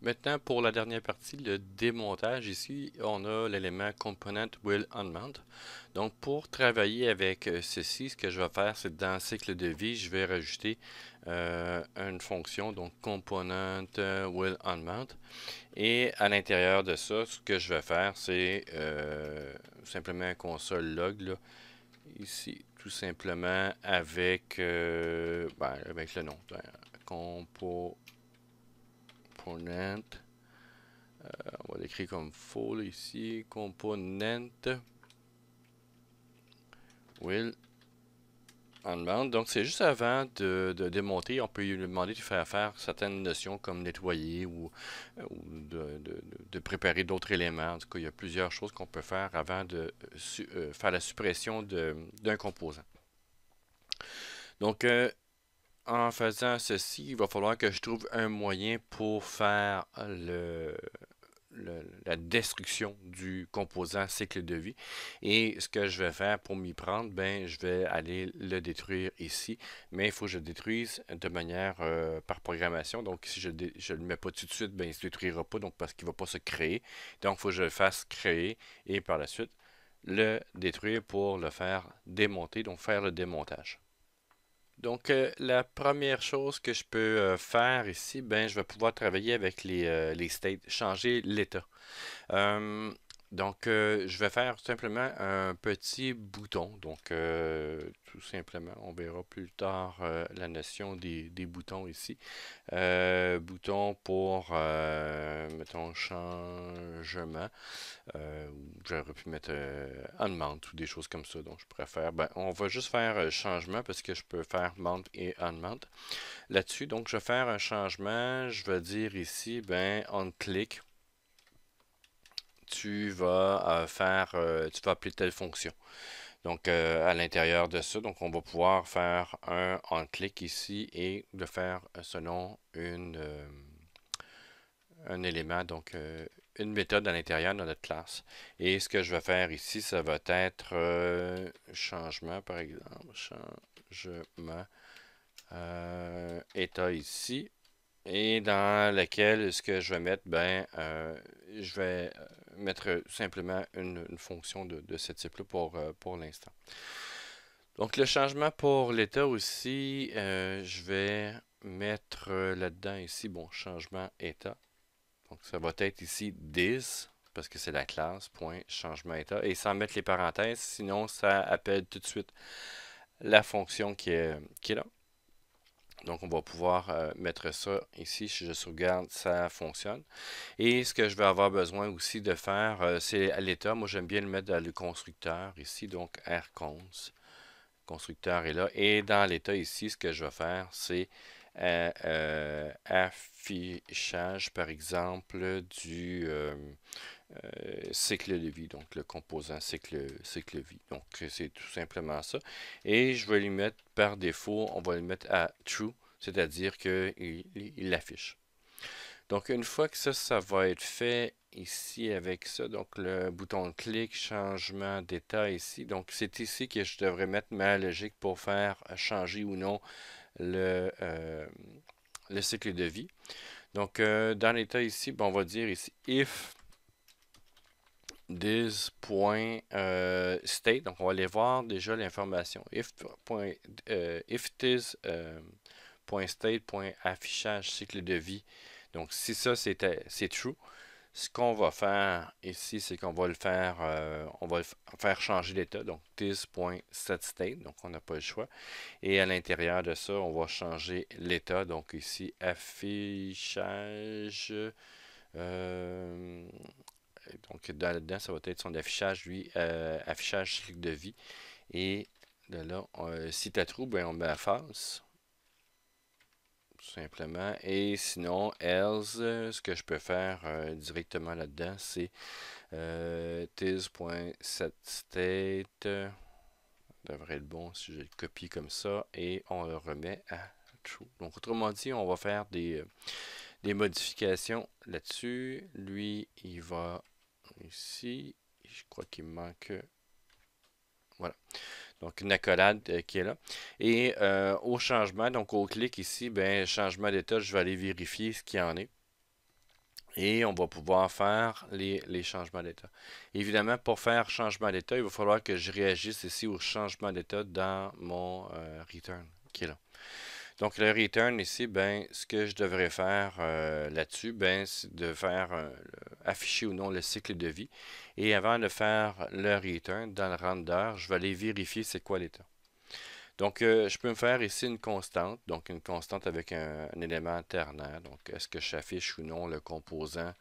Maintenant, pour la dernière partie, le démontage, ici, on a l'élément Component Will Unmount. Donc, pour travailler avec ceci, ce que je vais faire, c'est dans le cycle de vie, je vais rajouter une fonction, donc Component Will Unmount. Et à l'intérieur de ça, ce que je vais faire, c'est simplement un console log, là, ici, tout simplement avec le nom. Component. On va l'écrire comme full ici. Component will unmount. Donc, c'est juste avant de démonter. On peut lui demander de faire certaines notions comme nettoyer ou de préparer d'autres éléments. En tout cas, il y a plusieurs choses qu'on peut faire avant de faire la suppression d'un composant. Donc, en faisant ceci, il va falloir que je trouve un moyen pour faire la destruction du composant cycle de vie. Et ce que je vais faire pour m'y prendre, ben, je vais aller le détruire ici. Mais il faut que je le détruise de manière par programmation. Donc, si je ne le mets pas tout de suite, ben, il ne se détruira pas donc, parce qu'il ne va pas se créer. Donc, il faut que je le fasse créer et par la suite le détruire pour le faire démonter, donc faire le démontage. Donc, la première chose que je peux faire ici, ben, je vais pouvoir travailler avec les states, changer l'état. Euh, donc, je vais faire simplement un petit bouton. Donc, tout simplement, on verra plus tard la notion des boutons ici. Bouton pour, mettons, changement. J'aurais pu mettre unmount ou des choses comme ça. Donc, je préfère. Ben, on va juste faire changement parce que je peux faire mount et unmount là-dessus. Donc, je vais faire un changement. Je vais dire ici, ben, on click tu vas appeler telle fonction. Donc, à l'intérieur de ça, donc on va pouvoir faire un on-click ici et de faire selon un élément, donc une méthode à l'intérieur de notre classe. Et ce que je vais faire ici, ça va être changement, par exemple, changement état ici et dans lequel ce que je vais mettre, ben, je vais mettre simplement une fonction de ce type-là pour l'instant. Donc le changement pour l'état aussi, je vais mettre là-dedans ici, bon, changement état. Donc ça va être ici this, parce que c'est la classe, point, changement état, et sans mettre les parenthèses, sinon ça appelle tout de suite la fonction qui est là. Donc, on va pouvoir mettre ça ici. Si je sauvegarde, ça fonctionne. Et ce que je vais avoir besoin aussi de faire, c'est à l'état. Moi, j'aime bien le mettre dans le constructeur ici. Donc, rcons. Constructeur est là. Et dans l'état ici, ce que je vais faire, c'est affichage, par exemple, du cycle de vie. Donc, le composant cycle vie. Donc, c'est tout simplement ça. Et je vais lui mettre par défaut, on va le mettre à true, c'est-à-dire qu'il l'affiche. Donc, une fois que ça va être fait ici avec ça, donc le bouton clic, changement d'état ici. Donc, c'est ici que je devrais mettre ma logique pour faire changer ou non le, euh, le cycle de vie. Donc, dans l'état ici, ben, on va dire ici if this.state. Donc, on va aller voir déjà l'information. If this.state.affichage cycle de vie. Donc, si ça c'est true, ce qu'on va faire ici, c'est qu'on va le faire, on va faire changer l'état. Donc, this.setState. Donc, on n'a pas le choix. Et à l'intérieur de ça, on va changer l'état. Donc, ici, affichage. Euh, donc, là-dedans, ça va être son affichage, lui, affichage cycle de vie. Et de là, si tu as trou, ben, on met à false, tout simplement. Et sinon, else, ce que je peux faire directement là-dedans, c'est tis.setState. Devrait être bon si je le copie comme ça. Et on le remet à true. Donc, autrement dit, on va faire des modifications là-dessus. Lui, il va ici. Je crois qu'il me manque. Voilà. Donc, une accolade qui est là. Et au changement, donc au clic ici, ben, changement d'état, je vais aller vérifier ce qu'il y en est. Et on va pouvoir faire les changements d'état. Évidemment, pour faire changement d'état, il va falloir que je réagisse ici au changement d'état dans mon return qui est là. Donc le return ici, ben, ce que je devrais faire là-dessus, ben, c'est de faire afficher ou non le cycle de vie. Et avant de faire le return dans le render, je vais aller vérifier c'est quoi l'état. Donc, je peux me faire ici une constante, donc une constante avec un élément ternaire. Donc, est-ce que j'affiche ou non le composant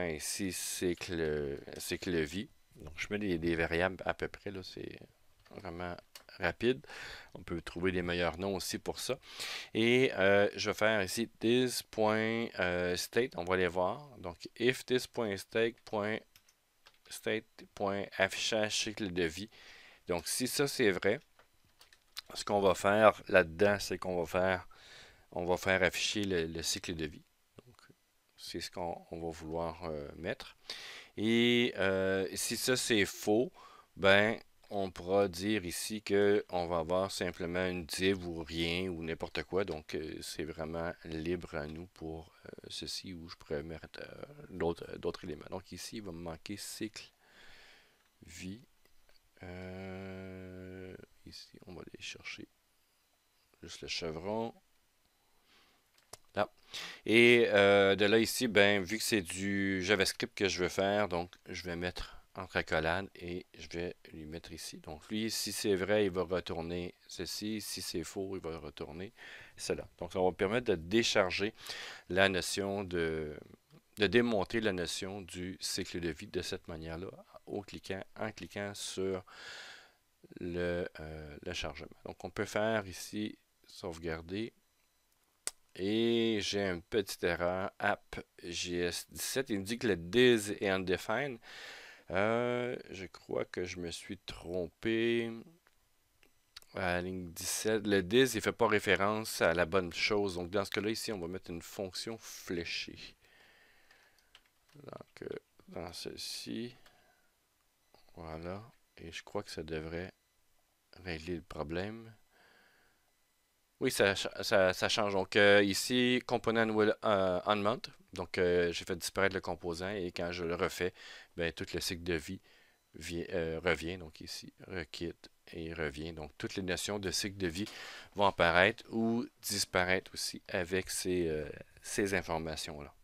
ici cycle vie. Donc, je mets des variables à peu près, là, c'est vraiment rapide. On peut trouver des meilleurs noms aussi pour ça. Et je vais faire ici this.state, on va les voir. Donc, if this.state.affichage cycle de vie. Donc, si ça c'est vrai, ce qu'on va faire là-dedans, c'est on va faire afficher le cycle de vie. Donc, c'est ce qu'on va vouloir mettre. Et si ça c'est faux, ben on pourra dire ici que on va avoir simplement une div ou rien ou n'importe quoi. Donc c'est vraiment libre à nous pour ceci où je pourrais mettre d'autres éléments. Donc ici il va me manquer cycle vie. Ici on va aller chercher juste le chevron. Là. Et de là ici, ben, vu que c'est du JavaScript que je veux faire, donc je vais mettre entre accolades et je vais lui mettre ici. Donc lui, si c'est vrai, il va retourner ceci. Si c'est faux, il va retourner cela. Donc ça va permettre de décharger la notion de démonter la notion du cycle de vie de cette manière-là en cliquant sur le chargement. Donc on peut faire ici sauvegarder. Et j'ai une petite erreur app.js17. Il me dit que le dis est undefined. Je crois que je me suis trompé à la ligne 17. Le dis, il ne fait pas référence à la bonne chose. Donc dans ce cas-là, ici, on va mettre une fonction fléchée. Donc dans ceci, voilà. Et je crois que ça devrait régler le problème. Oui, ça change. Donc ici, component will unmount. Donc j'ai fait disparaître le composant et quand je le refais, ben, tout le cycle de vie revient. Donc ici, requitte et revient. Donc toutes les notions de cycle de vie vont apparaître ou disparaître aussi avec ces informations-là.